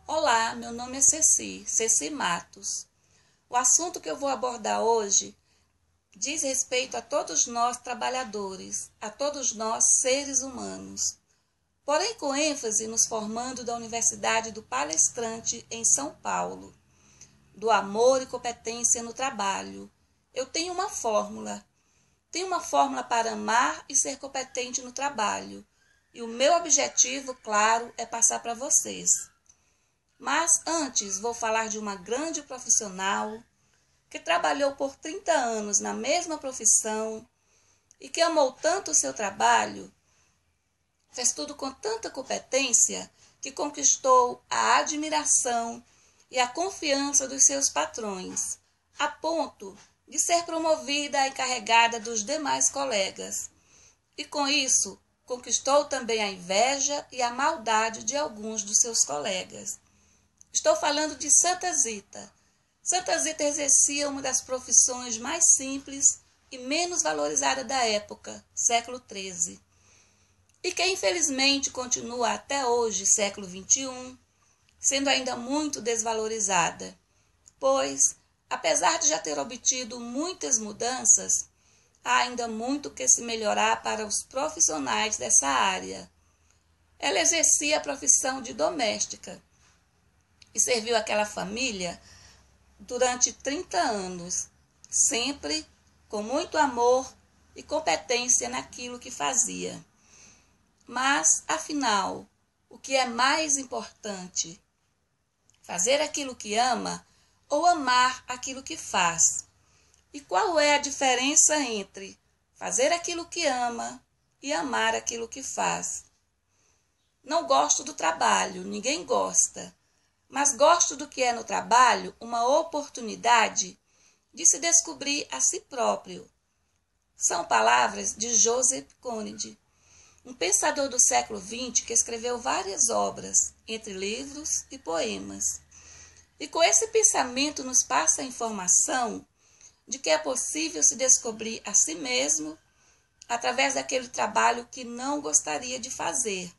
Olá, meu nome é Ceci Matos. O assunto que eu vou abordar hoje diz respeito a todos nós trabalhadores, a todos nós seres humanos. Porém, com ênfase nos formando da Universidade do Palestrante em São Paulo, do amor e competência no trabalho. Eu tenho uma fórmula. Tenho uma fórmula para amar e ser competente no trabalho. E o meu objetivo, claro, é passar para vocês. Mas antes vou falar de uma grande profissional que trabalhou por 30 anos na mesma profissão e que amou tanto o seu trabalho, fez tudo com tanta competência que conquistou a admiração e a confiança dos seus patrões, a ponto de ser promovida a encarregada dos demais colegas. E com isso, conquistou também a inveja e a maldade de alguns dos seus colegas. Estou falando de Santa Zita. Santa Zita exercia uma das profissões mais simples e menos valorizadas da época, século XIII, e que infelizmente continua até hoje, século XXI, sendo ainda muito desvalorizada, pois, apesar de já ter obtido muitas mudanças, há ainda muito que se melhorar para os profissionais dessa área. Ela exercia a profissão de doméstica e serviu aquela família durante 30 anos, sempre com muito amor e competência naquilo que fazia. Mas, afinal, o que é mais importante? Fazer aquilo que ama ou amar aquilo que faz? E qual é a diferença entre fazer aquilo que ama e amar aquilo que faz? Não gosto do trabalho, ninguém gosta. Mas gosto do que é no trabalho uma oportunidade de se descobrir a si próprio. São palavras de Joseph Conrad, um pensador do século XX que escreveu várias obras, entre livros e poemas. E com esse pensamento nos passa a informação de que é possível se descobrir a si mesmo através daquele trabalho que não gostaria de fazer.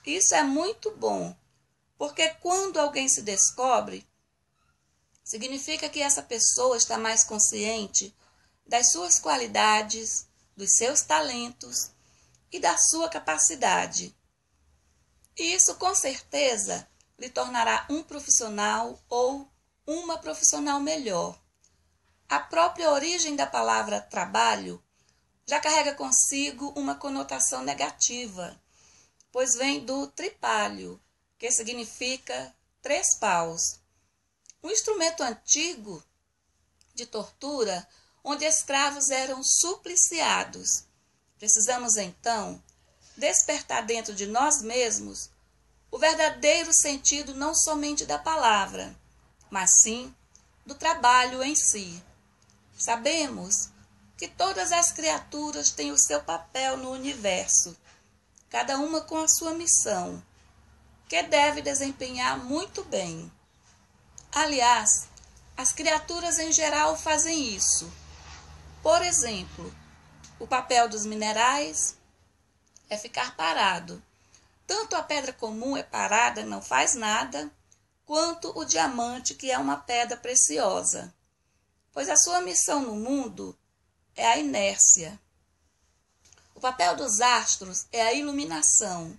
Isso é muito bom. Porque quando alguém se descobre, significa que essa pessoa está mais consciente das suas qualidades, dos seus talentos e da sua capacidade. E isso, com certeza, lhe tornará um profissional ou uma profissional melhor. A própria origem da palavra trabalho já carrega consigo uma conotação negativa, pois vem do tripalho, que significa 3 paus. Um instrumento antigo de tortura, onde escravos eram supliciados. Precisamos, então, despertar dentro de nós mesmos o verdadeiro sentido não somente da palavra, mas sim do trabalho em si. Sabemos que todas as criaturas têm o seu papel no universo, cada uma com a sua missão, que deve desempenhar muito bem. Aliás, as criaturas em geral fazem isso. Por exemplo, o papel dos minerais é ficar parado. Tanto a pedra comum é parada, não faz nada, quanto o diamante, que é uma pedra preciosa, pois a sua missão no mundo é a inércia. O papel dos astros é a iluminação,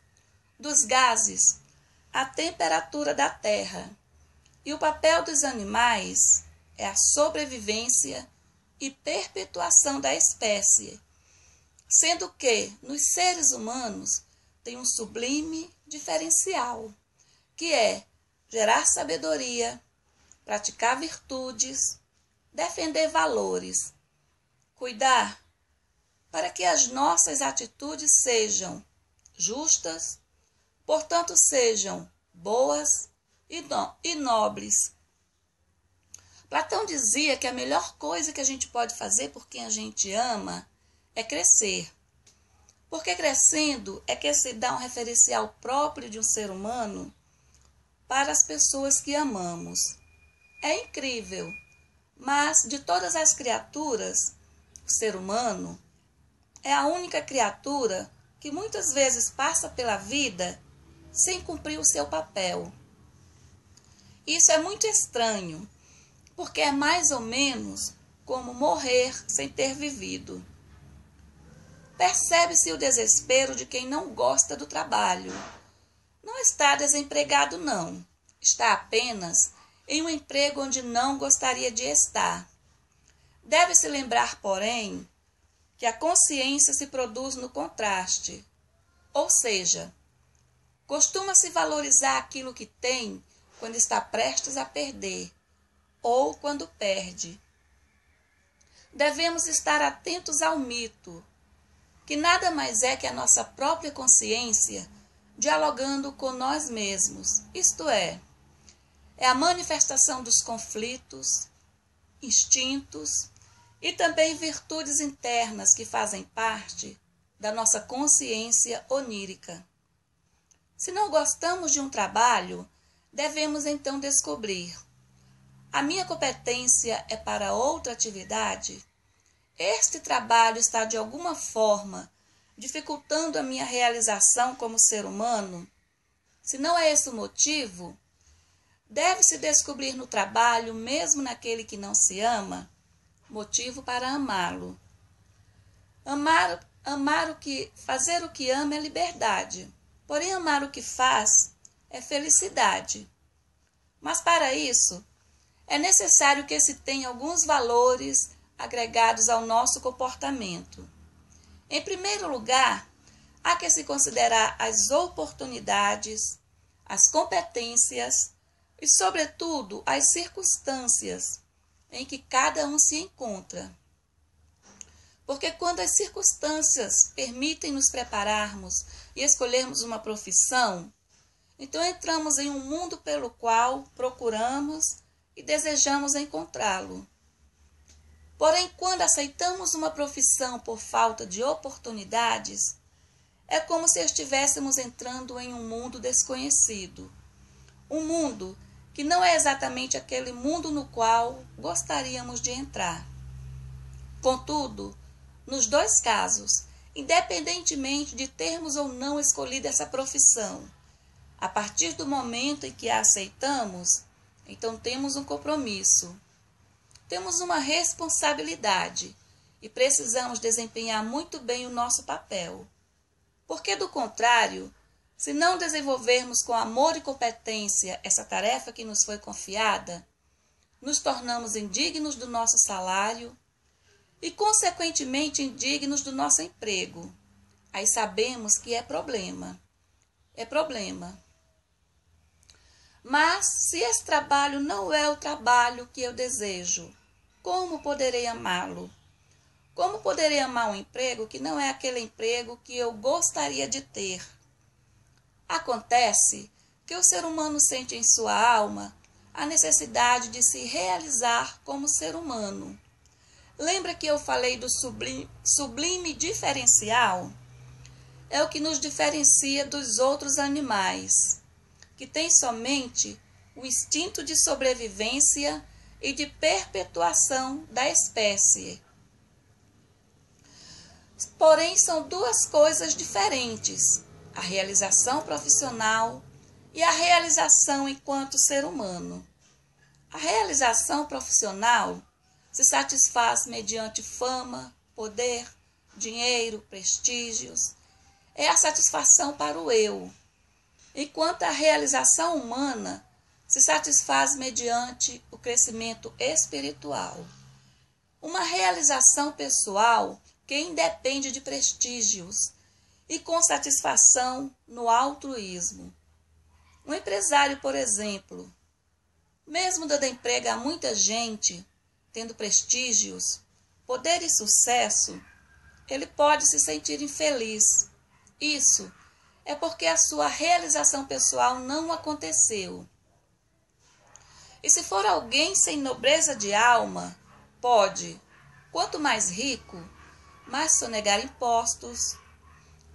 dos gases, a temperatura da terra, e o papel dos animais é a sobrevivência e perpetuação da espécie, sendo que nos seres humanos tem um sublime diferencial, que é gerar sabedoria, praticar virtudes, defender valores, cuidar para que as nossas atitudes sejam justas, portanto, sejam boas e nobres. Platão dizia que a melhor coisa que a gente pode fazer por quem a gente ama é crescer. Porque crescendo é que se dá um referencial próprio de um ser humano para as pessoas que amamos. É incrível, mas de todas as criaturas, o ser humano é a única criatura que muitas vezes passa pela vida sem cumprir o seu papel. Isso é muito estranho, porque é mais ou menos como morrer sem ter vivido. Percebe-se o desespero de quem não gosta do trabalho. Não está desempregado, não. Está apenas em um emprego onde não gostaria de estar. Deve-se lembrar, porém, que a consciência se produz no contraste, ou seja, costuma-se valorizar aquilo que tem quando está prestes a perder, ou quando perde. Devemos estar atentos ao mito, que nada mais é que a nossa própria consciência dialogando com nós mesmos, isto é a manifestação dos conflitos, instintos e também virtudes internas que fazem parte da nossa consciência onírica. Se não gostamos de um trabalho, devemos então descobrir: a minha competência é para outra atividade? Este trabalho está de alguma forma dificultando a minha realização como ser humano? Se não é esse o motivo, deve-se descobrir no trabalho, mesmo naquele que não se ama, motivo para amá-lo. Fazer o que ama é liberdade, porém amar o que faz é felicidade. Mas para isso, é necessário que se tenha alguns valores agregados ao nosso comportamento. Em primeiro lugar, há que se considerar as oportunidades, as competências e, sobretudo, as circunstâncias em que cada um se encontra. Porque quando as circunstâncias permitem nos prepararmos e escolhermos uma profissão, então entramos em um mundo pelo qual procuramos e desejamos encontrá-lo. Porém, quando aceitamos uma profissão por falta de oportunidades, é como se estivéssemos entrando em um mundo desconhecido. Um mundo que não é exatamente aquele mundo no qual gostaríamos de entrar. Contudo, nos dois casos, independentemente de termos ou não escolhido essa profissão, a partir do momento em que a aceitamos, então temos um compromisso. Temos uma responsabilidade e precisamos desempenhar muito bem o nosso papel. Porque, do contrário, se não desenvolvermos com amor e competência essa tarefa que nos foi confiada, nos tornamos indignos do nosso salário e, consequentemente, indignos do nosso emprego. Aí sabemos que é problema. É problema. Mas, se esse trabalho não é o trabalho que eu desejo, como poderei amá-lo? Como poderei amar um emprego que não é aquele emprego que eu gostaria de ter? Acontece que o ser humano sente em sua alma a necessidade de se realizar como ser humano. Lembra que eu falei do sublime diferencial? É o que nos diferencia dos outros animais, que têm somente o instinto de sobrevivência e de perpetuação da espécie. Porém, são duas coisas diferentes: a realização profissional e a realização enquanto ser humano. A realização profissional se satisfaz mediante fama, poder, dinheiro, prestígios. É a satisfação para o eu. Enquanto a realização humana se satisfaz mediante o crescimento espiritual. Uma realização pessoal que independe de prestígios e com satisfação no altruísmo. Um empresário, por exemplo, mesmo dando emprego a muita gente, tendo prestígios, poder e sucesso, ele pode se sentir infeliz. Isso é porque a sua realização pessoal não aconteceu. E se for alguém sem nobreza de alma, pode, quanto mais rico, mais sonegar impostos,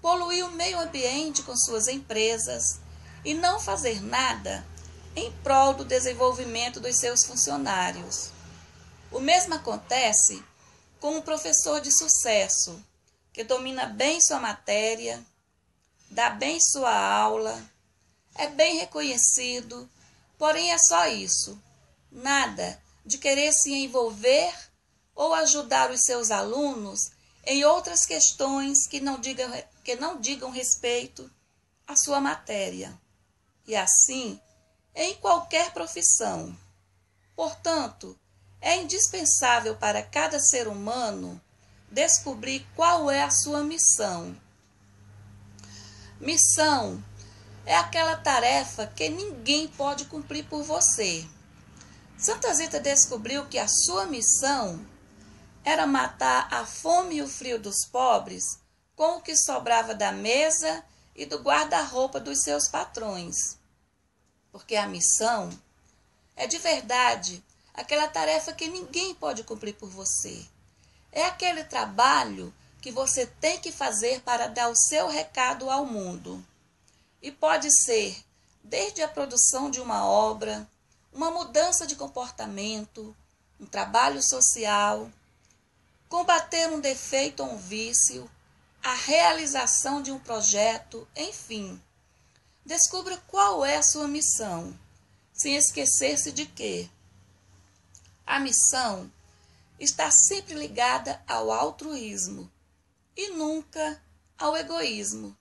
poluir o meio ambiente com suas empresas e não fazer nada em prol do desenvolvimento dos seus funcionários. O mesmo acontece com um professor de sucesso, que domina bem sua matéria, dá bem sua aula, é bem reconhecido, Porém, é só isso. Nada de querer se envolver ou ajudar os seus alunos em outras questões que não digam respeito à sua matéria. E assim, em qualquer profissão. Portanto, é indispensável para cada ser humano descobrir qual é a sua missão. Missão é aquela tarefa que ninguém pode cumprir por você. Santa Zita descobriu que a sua missão era matar a fome e o frio dos pobres com o que sobrava da mesa e do guarda-roupa dos seus patrões. Porque a missão é de verdade aquela tarefa que ninguém pode cumprir por você. É aquele trabalho que você tem que fazer para dar o seu recado ao mundo. E pode ser desde a produção de uma obra, uma mudança de comportamento, um trabalho social, combater um defeito ou um vício, a realização de um projeto, enfim. Descubra qual é a sua missão, sem esquecer-se de que a missão está sempre ligada ao altruísmo e nunca ao egoísmo.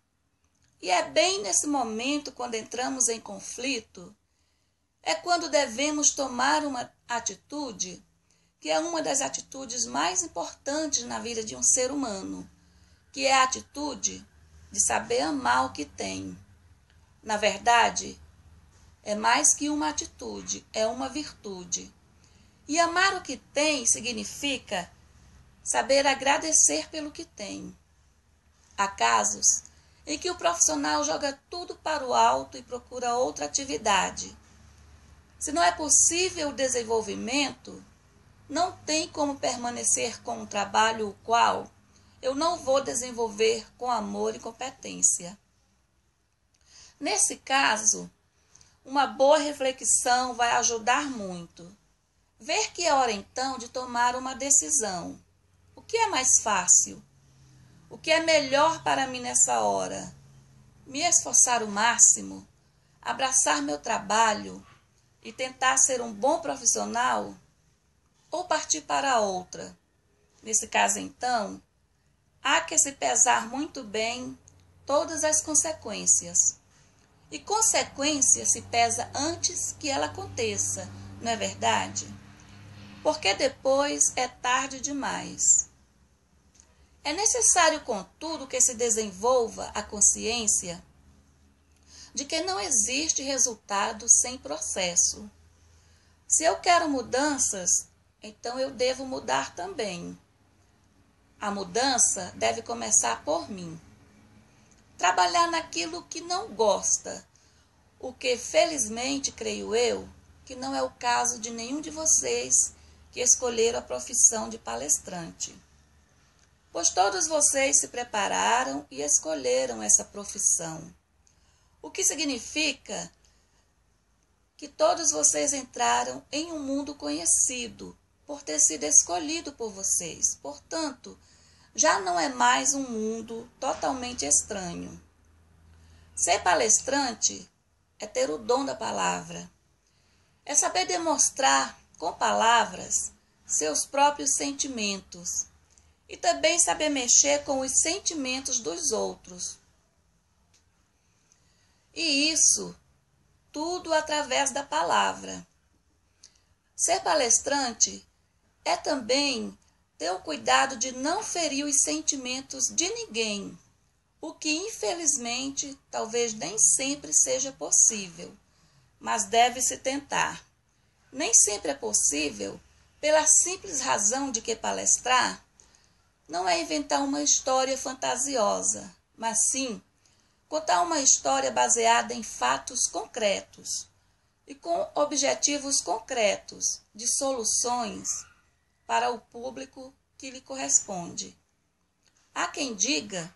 E é bem nesse momento, quando entramos em conflito, é quando devemos tomar uma atitude que é uma das atitudes mais importantes na vida de um ser humano, que é a atitude de saber amar o que tem. Na verdade, é mais que uma atitude, é uma virtude. E amar o que tem significa saber agradecer pelo que tem. Há casos em que o profissional joga tudo para o alto e procura outra atividade. Se não é possível o desenvolvimento, não tem como permanecer com um trabalho o qual eu não vou desenvolver com amor e competência. Nesse caso, uma boa reflexão vai ajudar muito. Ver que é hora então de tomar uma decisão. O que é mais fácil? O que é melhor para mim nessa hora? Me esforçar o máximo? Abraçar meu trabalho e tentar ser um bom profissional? Ou partir para outra? Nesse caso, então, há que se pesar muito bem todas as consequências. E consequência se pesa antes que ela aconteça, não é verdade? Porque depois é tarde demais. É necessário, contudo, que se desenvolva a consciência de que não existe resultado sem processo. Se eu quero mudanças, então eu devo mudar também. A mudança deve começar por mim. Trabalhar naquilo que não gosta, o que felizmente creio eu que não é o caso de nenhum de vocês que escolheram a profissão de palestrante. Pois todos vocês se prepararam e escolheram essa profissão. O que significa que todos vocês entraram em um mundo conhecido, por ter sido escolhido por vocês. Portanto, já não é mais um mundo totalmente estranho. Ser palestrante é ter o dom da palavra. É saber demonstrar com palavras seus próprios sentimentos e também saber mexer com os sentimentos dos outros. E isso tudo através da palavra. Ser palestrante é também ter o cuidado de não ferir os sentimentos de ninguém, o que infelizmente talvez nem sempre seja possível, mas deve-se tentar. Nem sempre é possível, pela simples razão de que palestrar não é inventar uma história fantasiosa, mas sim contar uma história baseada em fatos concretos e com objetivos concretos de soluções para o público que lhe corresponde. Há quem diga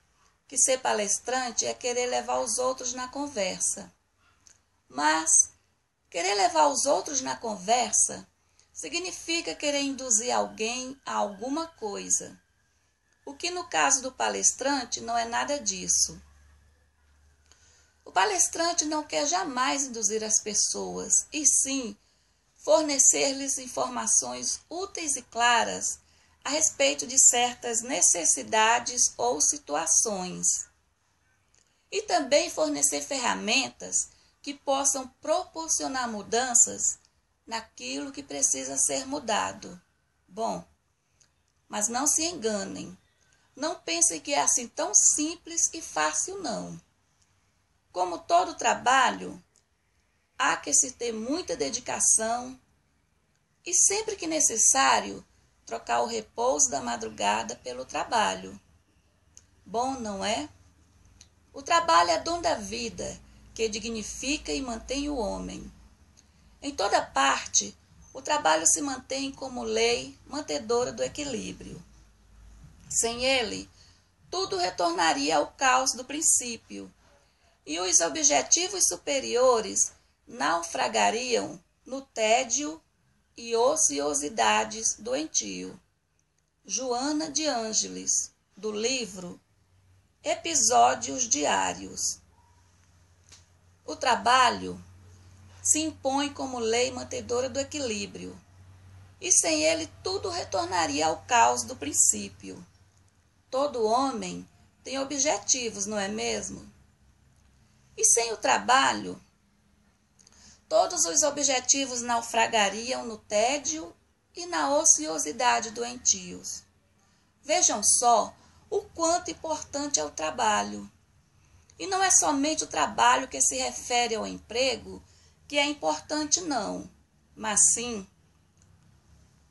que ser palestrante é querer levar os outros na conversa. Mas querer levar os outros na conversa significa querer induzir alguém a alguma coisa, o que no caso do palestrante não é nada disso. O palestrante não quer jamais induzir as pessoas, e sim fornecer-lhes informações úteis e claras a respeito de certas necessidades ou situações. E também fornecer ferramentas que possam proporcionar mudanças naquilo que precisa ser mudado. Bom, mas não se enganem. Não pensem que é assim tão simples e fácil, não. Como todo trabalho, há que se ter muita dedicação e, sempre que necessário, trocar o repouso da madrugada pelo trabalho. Bom, não é? O trabalho é dom da vida, que dignifica e mantém o homem. Em toda parte, o trabalho se mantém como lei mantedora do equilíbrio. Sem ele, tudo retornaria ao caos do princípio, e os objetivos superiores naufragariam no tédio e ociosidades doentio. Joana de Ângeles, do livro Episódios Diários. O trabalho se impõe como lei mantedora do equilíbrio, e sem ele tudo retornaria ao caos do princípio. Todo homem tem objetivos, não é mesmo? E sem o trabalho, todos os objetivos naufragariam no tédio e na ociosidade doentios. Vejam só o quanto importante é o trabalho. E não é somente o trabalho que se refere ao emprego que é importante, não, mas sim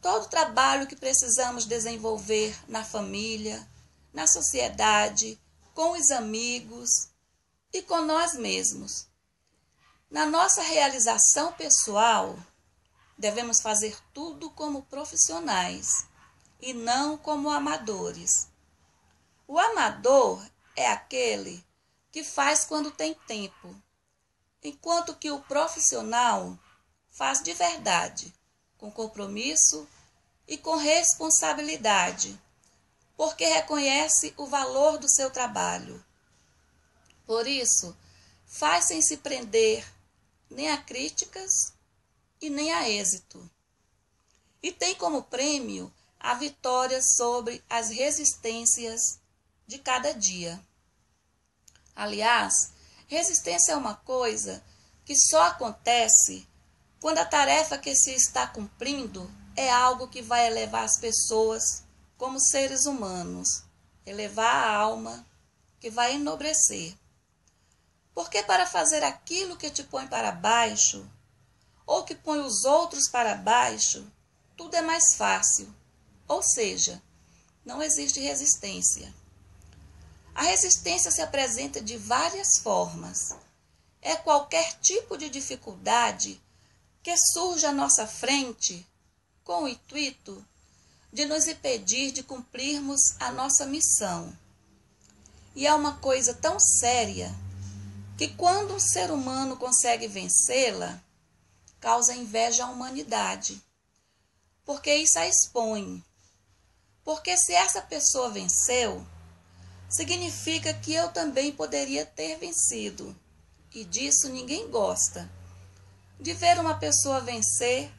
todo o trabalho que precisamos desenvolver na família, na sociedade, com os amigos e com nós mesmos. Na nossa realização pessoal, devemos fazer tudo como profissionais e não como amadores. O amador é aquele que faz quando tem tempo, enquanto que o profissional faz de verdade, com compromisso e com responsabilidade, porque reconhece o valor do seu trabalho. Por isso, faz sem se prender nem a críticas e nem a êxito. E tem como prêmio a vitória sobre as resistências de cada dia. Aliás, resistência é uma coisa que só acontece quando a tarefa que se está cumprindo é algo que vai elevar as pessoas como seres humanos, elevar a alma, que vai enobrecer. Porque para fazer aquilo que te põe para baixo, ou que põe os outros para baixo, tudo é mais fácil. Ou seja, não existe resistência. A resistência se apresenta de várias formas. É qualquer tipo de dificuldade que surge à nossa frente com o intuito de nos impedir de cumprirmos a nossa missão. E é uma coisa tão séria que quando um ser humano consegue vencê-la, causa inveja à humanidade, porque isso a expõe. Porque se essa pessoa venceu, significa que eu também poderia ter vencido, e disso ninguém gosta, de ver uma pessoa vencer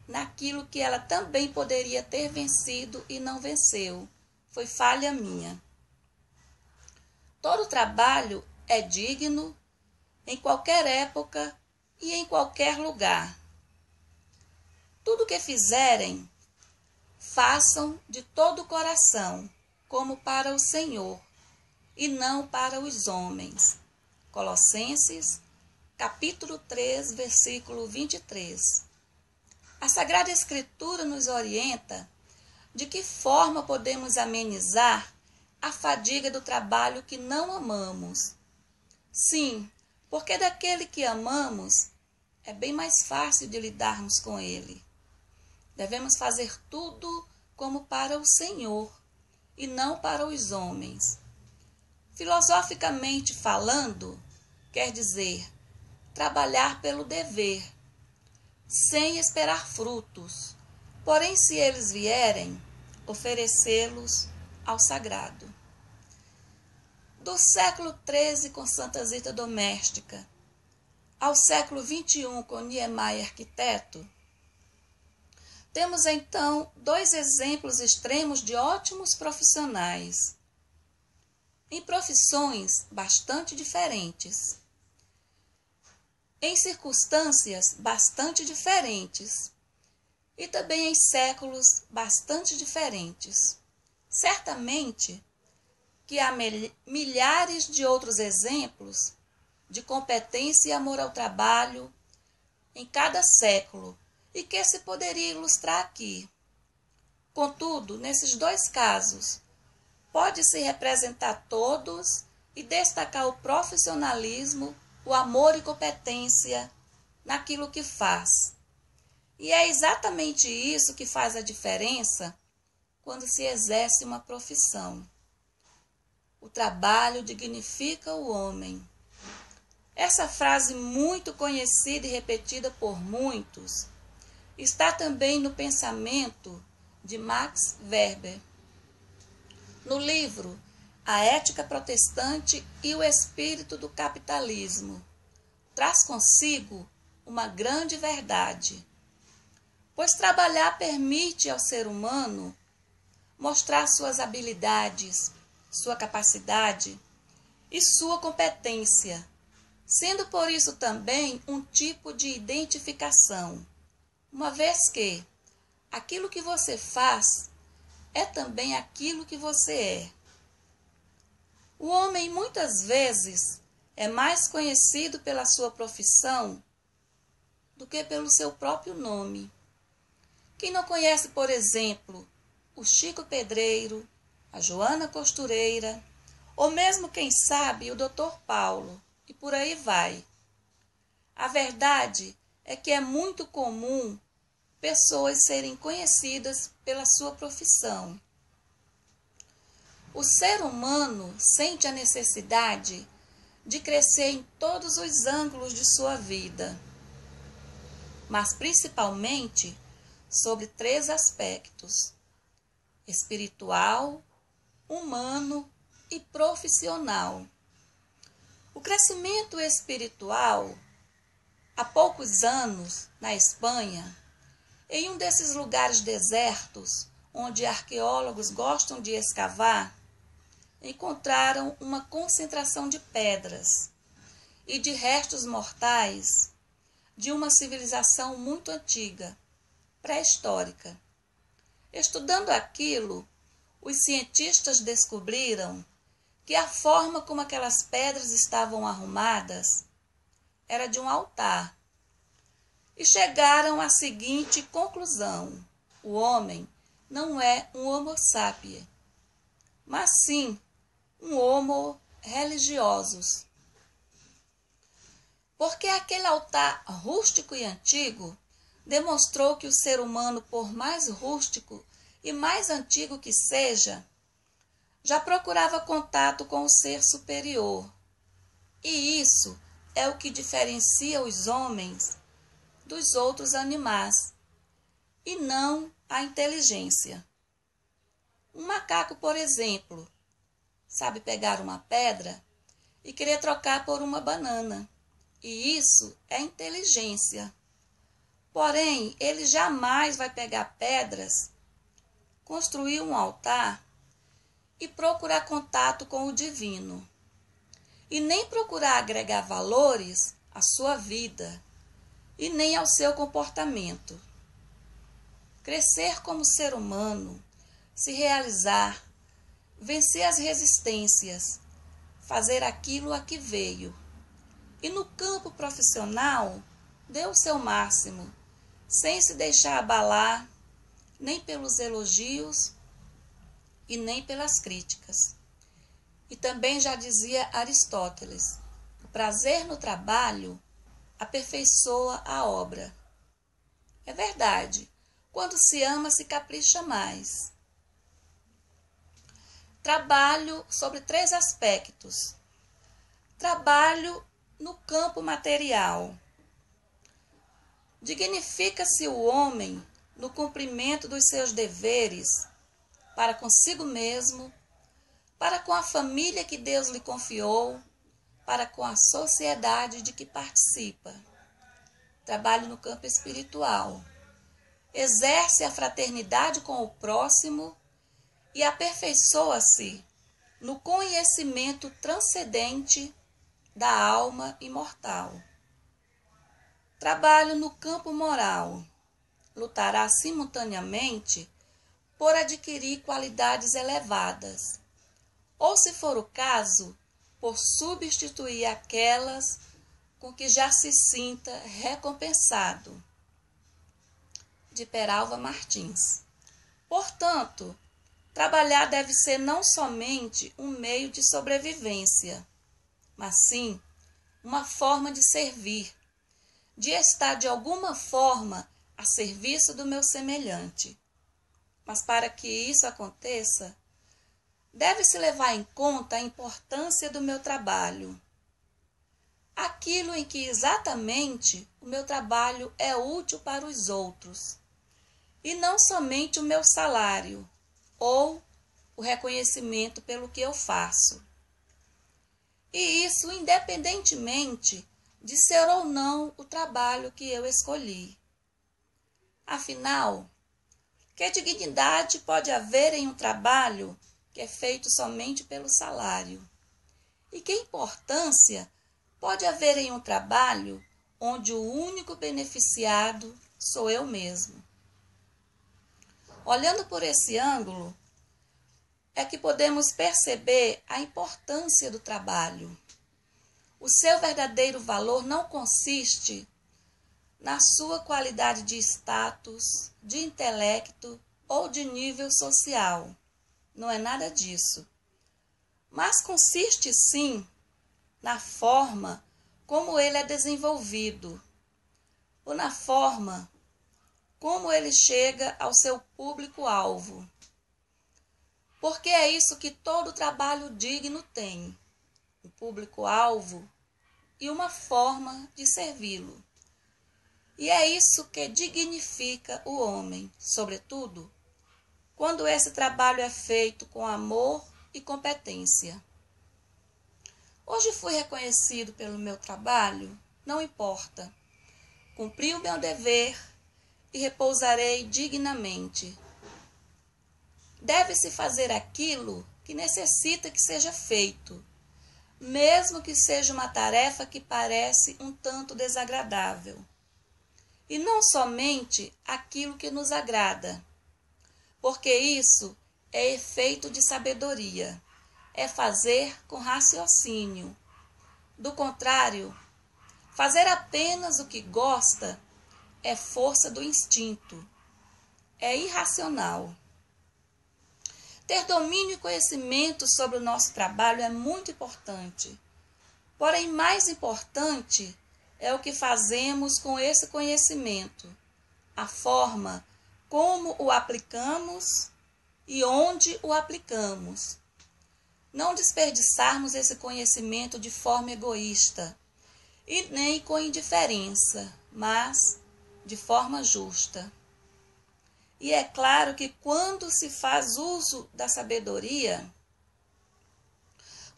naquilo que ela também poderia ter vencido e não venceu. Foi falha minha. Todo trabalho é digno em qualquer época e em qualquer lugar. Tudo que fizerem, façam de todo o coração, como para o Senhor, e não para os homens. Colossenses, capítulo 3, versículo 23. A Sagrada Escritura nos orienta de que forma podemos amenizar a fadiga do trabalho que não amamos. Sim, porque daquele que amamos é bem mais fácil de lidarmos com ele. Devemos fazer tudo como para o Senhor e não para os homens. Filosoficamente falando, quer dizer trabalhar pelo dever, sem esperar frutos, porém, se eles vierem, oferecê-los ao sagrado. Do século XIII com Santa Zita Doméstica ao século XXI com Niemeyer Arquiteto, temos então dois exemplos extremos de ótimos profissionais, em profissões bastante diferentes, em circunstâncias bastante diferentes e também em séculos bastante diferentes. Certamente que há milhares de outros exemplos de competência e amor ao trabalho em cada século e que se poderia ilustrar aqui. Contudo, nesses dois casos, pode-se representar todos e destacar o profissionalismo, o amor e competência naquilo que faz. E é exatamente isso que faz a diferença quando se exerce uma profissão. O trabalho dignifica o homem. Essa frase muito conhecida e repetida por muitos está também no pensamento de Max Weber. No livro A Ética Protestante e o Espírito do Capitalismo, traz consigo uma grande verdade, pois trabalhar permite ao ser humano mostrar suas habilidades, sua capacidade e sua competência, sendo por isso também um tipo de identificação, uma vez que aquilo que você faz é também aquilo que você é. O homem muitas vezes é mais conhecido pela sua profissão do que pelo seu próprio nome. Quem não conhece, por exemplo, o Chico Pedreiro, a Joana Costureira, ou mesmo, quem sabe, o Dr. Paulo, e por aí vai. A verdade é que é muito comum pessoas serem conhecidas pela sua profissão. O ser humano sente a necessidade de crescer em todos os ângulos de sua vida, mas principalmente sobre 3 aspectos: espiritual, humano e profissional. O crescimento espiritual, há poucos anos, na Espanha, em um desses lugares desertos, onde arqueólogos gostam de escavar, encontraram uma concentração de pedras e de restos mortais de uma civilização muito antiga, pré-histórica. Estudando aquilo, os cientistas descobriram que a forma como aquelas pedras estavam arrumadas era de um altar. E chegaram à seguinte conclusão: o homem não é um homo sapiens, mas sim um homo religiosus. Porque aquele altar rústico e antigo demonstrou que o ser humano, por mais rústico e mais antigo que seja, já procurava contato com o ser superior. E isso é o que diferencia os homens dos outros animais, e não a inteligência. Um macaco, por exemplo, sabe pegar uma pedra e querer trocar por uma banana, e isso é inteligência. Porém, ele jamais vai pegar pedras, construir um altar e procurar contato com o divino, e nem procurar agregar valores à sua vida e nem ao seu comportamento. Crescer como ser humano, se realizar, vencer as resistências, fazer aquilo a que veio. E no campo profissional, dê o seu máximo, sem se deixar abalar nem pelos elogios e nem pelas críticas. E também já dizia Aristóteles: o prazer no trabalho aperfeiçoa a obra. É verdade, quando se ama se capricha mais. Trabalho sobre 3 aspectos. Trabalho no campo material. Dignifica-se o homem no cumprimento dos seus deveres para consigo mesmo, para com a família que Deus lhe confiou, para com a sociedade de que participa. Trabalho no campo espiritual. Exerce a fraternidade com o próximo e aperfeiçoa-se no conhecimento transcendente da alma imortal. Trabalho no campo moral. Lutará simultaneamente por adquirir qualidades elevadas, ou, se for o caso, por substituir aquelas com que já se sinta recompensado. De Peralva Martins. Portanto, trabalhar deve ser não somente um meio de sobrevivência, mas sim uma forma de servir, de estar de alguma forma a serviço do meu semelhante. Mas para que isso aconteça, deve-se levar em conta a importância do meu trabalho. Aquilo em que exatamente o meu trabalho é útil para os outros, e não somente o meu salário ou o reconhecimento pelo que eu faço. E isso independentemente de ser ou não o trabalho que eu escolhi. Afinal, que dignidade pode haver em um trabalho que é feito somente pelo salário? E que importância pode haver em um trabalho onde o único beneficiado sou eu mesmo? Olhando por esse ângulo, é que podemos perceber a importância do trabalho. O seu verdadeiro valor não consiste na sua qualidade de status, de intelecto ou de nível social. Não é nada disso. Mas consiste sim na forma como ele é desenvolvido, ou na forma como ele chega ao seu público-alvo. Porque é isso que todo trabalho digno tem, um público-alvo e uma forma de servi-lo. E é isso que dignifica o homem, sobretudo, quando esse trabalho é feito com amor e competência. Hoje fui reconhecido pelo meu trabalho, não importa. Cumpri o meu dever e repousarei dignamente. Deve-se fazer aquilo que necessita que seja feito, mesmo que seja uma tarefa que parece um tanto desagradável. E não somente aquilo que nos agrada, porque isso é efeito de sabedoria, é fazer com raciocínio. Do contrário, fazer apenas o que gosta é força do instinto, é irracional. Ter domínio e conhecimento sobre o nosso trabalho é muito importante. Porém, mais importante é o que fazemos com esse conhecimento, a forma como o aplicamos e onde o aplicamos. Não desperdiçarmos esse conhecimento de forma egoísta e nem com indiferença, mas de forma justa. E é claro que quando se faz uso da sabedoria,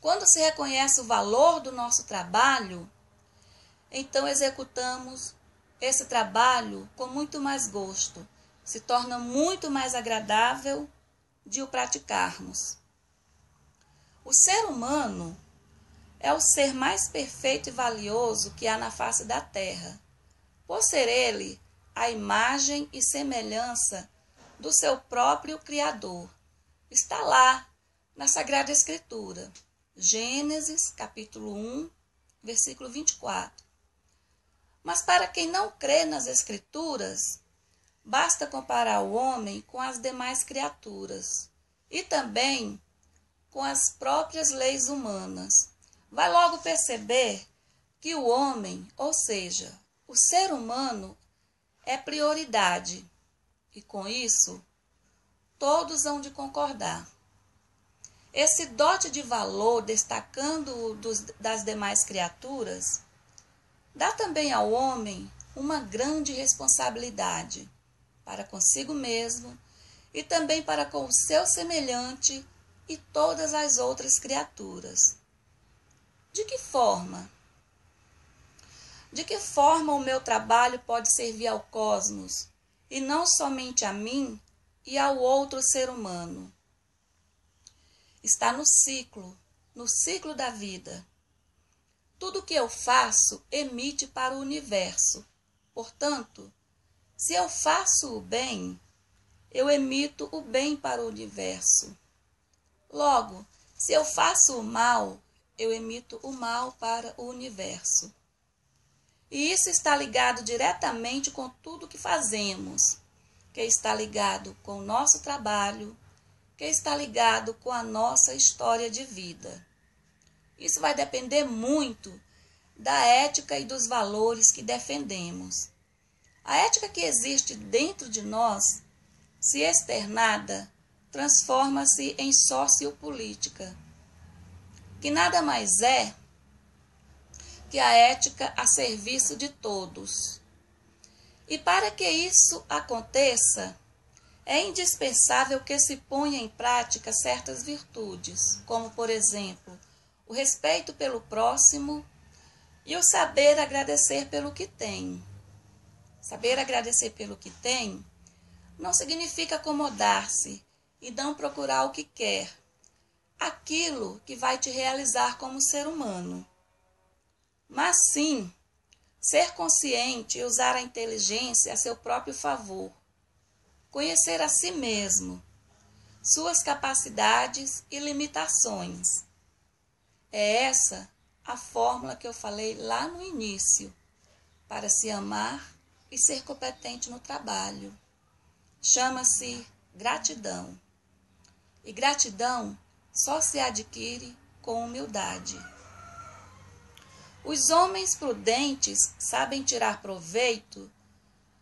quando se reconhece o valor do nosso trabalho, então executamos esse trabalho com muito mais gosto. Se torna muito mais agradável de o praticarmos. O ser humano é o ser mais perfeito e valioso que há na face da terra, por ser ele a imagem e semelhança do seu próprio Criador. Está lá na Sagrada Escritura, Gênesis, capítulo 1, versículo 24. Mas para quem não crê nas Escrituras, basta comparar o homem com as demais criaturas e também com as próprias leis humanas. Vai logo perceber que o homem, ou seja, o ser humano, é prioridade. E com isso, todos hão de concordar. Esse dote de valor, destacando-o das demais criaturas, dá também ao homem uma grande responsabilidade para consigo mesmo e também para com o seu semelhante e todas as outras criaturas. De que forma? De que forma o meu trabalho pode servir ao cosmos, e não somente a mim e ao outro ser humano? Está no ciclo da vida. Tudo que eu faço emite para o universo. Portanto, se eu faço o bem, eu emito o bem para o universo. Logo, se eu faço o mal, eu emito o mal para o universo. E isso está ligado diretamente com tudo que fazemos, que está ligado com o nosso trabalho, que está ligado com a nossa história de vida. Isso vai depender muito da ética e dos valores que defendemos. A ética que existe dentro de nós, se externada, transforma-se em sociopolítica, que nada mais é que a ética a serviço de todos. E para que isso aconteça, é indispensável que se ponha em prática certas virtudes, como, por exemplo, o respeito pelo próximo e o saber agradecer pelo que tem. Saber agradecer pelo que tem não significa acomodar-se e não procurar o que quer, aquilo que vai te realizar como ser humano. Mas sim, ser consciente e usar a inteligência a seu próprio favor. Conhecer a si mesmo, suas capacidades e limitações. É essa a fórmula que eu falei lá no início, para se amar e ser competente no trabalho. Chama-se gratidão. E gratidão só se adquire com humildade. Os homens prudentes sabem tirar proveito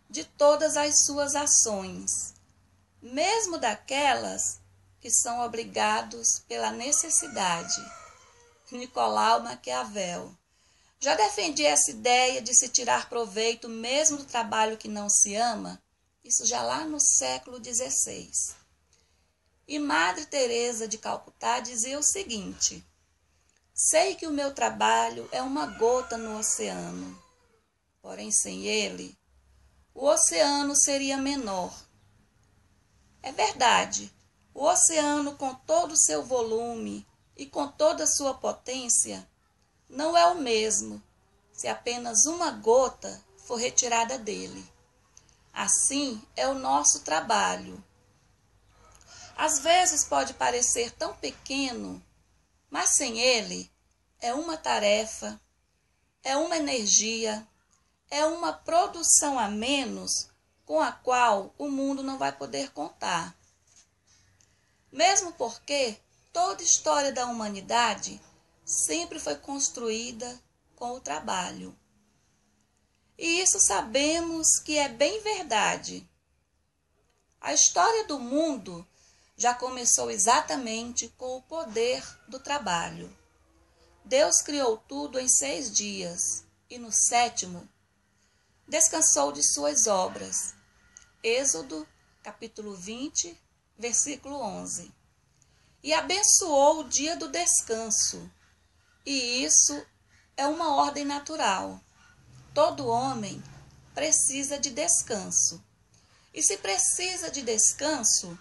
de todas as suas ações, mesmo daquelas que são obrigados pela necessidade. Nicolau Maquiavel. Já defendi essa ideia de se tirar proveito mesmo do trabalho que não se ama, isso já lá no século XVI. E Madre Teresa de Calcutá dizia o seguinte: sei que o meu trabalho é uma gota no oceano, porém sem ele, o oceano seria menor. É verdade, o oceano com todo o seu volume e com toda a sua potência não é o mesmo se apenas uma gota for retirada dele. Assim é o nosso trabalho. Às vezes pode parecer tão pequeno, mas sem ele é uma tarefa, é uma energia, é uma produção a menos com a qual o mundo não vai poder contar. Mesmo porque toda a história da humanidade sempre foi construída com o trabalho. E isso sabemos que é bem verdade. A história do mundo já começou exatamente com o poder do trabalho. Deus criou tudo em 6 dias e no 7º descansou de suas obras. Êxodo, capítulo 20, versículo 11. E abençoou o dia do descanso. E isso é uma ordem natural. Todo homem precisa de descanso. E se precisa de descanso,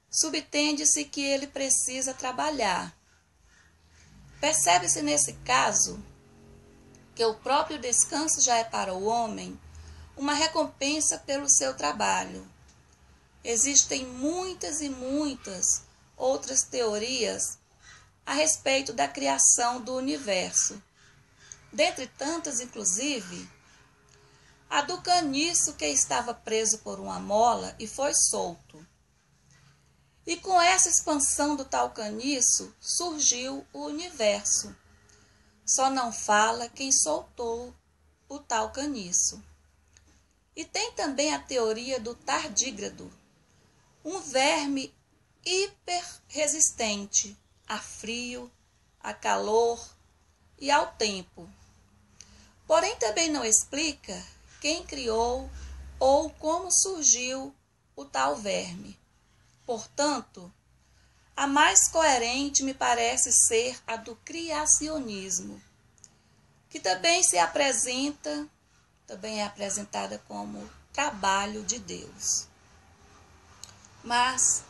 subtende-se que ele precisa trabalhar. Percebe-se nesse caso que o próprio descanso já é para o homem uma recompensa pelo seu trabalho. Existem muitas e muitas outras teorias a respeito da criação do universo. Dentre tantas, inclusive, a do caniço que estava preso por uma mola e foi solto. E com essa expansão do tal caniço surgiu o universo. Só não fala quem soltou o tal caniço. E tem também a teoria do tardígrado, um verme hiper resistente a frio, a calor e ao tempo. Porém, também não explica quem criou ou como surgiu o tal verme. Portanto, A mais coerente me parece ser a do criacionismo, que também é apresentada como trabalho de Deus. Mas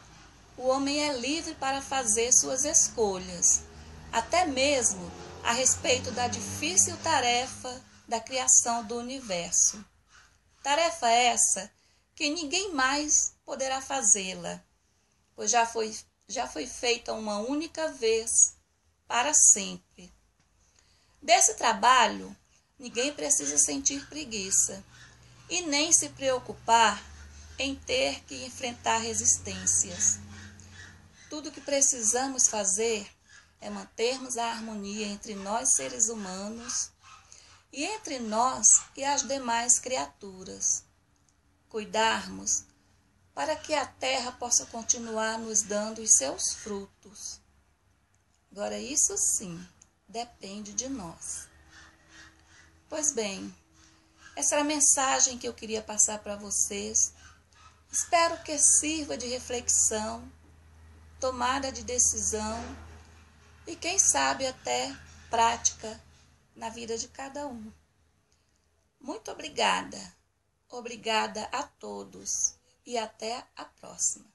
o homem é livre para fazer suas escolhas, até mesmo a respeito da difícil tarefa da criação do universo. Tarefa essa que ninguém mais poderá fazê-la, pois já foi feita uma única vez, para sempre. Desse trabalho, ninguém precisa sentir preguiça e nem se preocupar em ter que enfrentar resistências. Tudo o que precisamos fazer é mantermos a harmonia entre nós seres humanos e entre nós e as demais criaturas. Cuidarmos para que a terra possa continuar nos dando os seus frutos. Agora, isso sim, depende de nós. Pois bem, essa era a mensagem que eu queria passar para vocês. Espero que sirva de reflexão, tomada de decisão e, quem sabe, até prática na vida de cada um. Muito obrigada. Obrigada a todos e até a próxima.